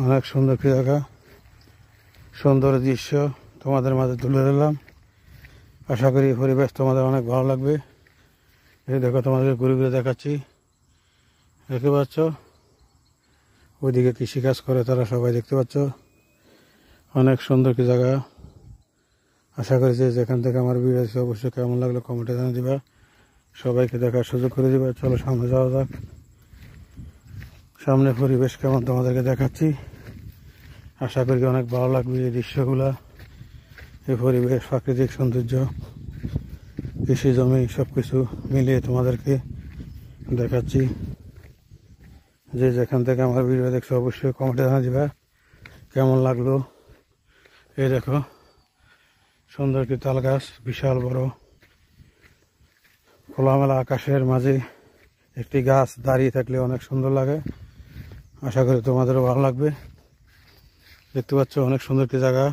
অনেক সুন্দর কি জায়গা, সুন্দর দৃশ্য তোমাদের মাঝে তুলে ধরলাম। আশা করি পরিবেশ তোমাদের অনেক ভালো লাগবে। এই দেখো তোমাদেরকে ঘুরে ঘুরে দেখাচ্ছি। দেখতে পাচ্ছ ওইদিকে কৃষিকাজ করে তারা, সবাই দেখতে পাচ্ছ। অনেক সুন্দর কি জায়গা। আশা করি যে যেখান থেকে আমার ভিডিও আছে অবশ্যই কেমন লাগলো কমেন্টে জানিয়ে দিবা, সবাইকে দেখার সুযোগ করে দিবা। চলো সামনে যাওয়া যাক। সামনে পরিবেশ কেমন তোমাদেরকে দেখাচ্ছি। আশা করি অনেক ভালো লাগবে এই দৃশ্যগুলা, এই পরিবেশ, প্রাকৃতিক সৌন্দর্য, কৃষি জমি সবকিছু মিলিয়ে তোমাদেরকে দেখাচ্ছি। যে যেখান থেকে আমার ভিডিও দেখছো অবশ্যই কমেন্টে জানিয়ে দিবা কেমন লাগলো। এই দেখো সুন্দর কি তাল গাছ, বিশাল বড়। খোলামেলা আকাশের মাঝে একটি গাছ দাঁড়িয়ে থাকলে অনেক সুন্দর লাগে। আশা করি তোমাদেরও ভালো লাগবে। দেখতে পাচ্ছ অনেক সুন্দর একটি জায়গা।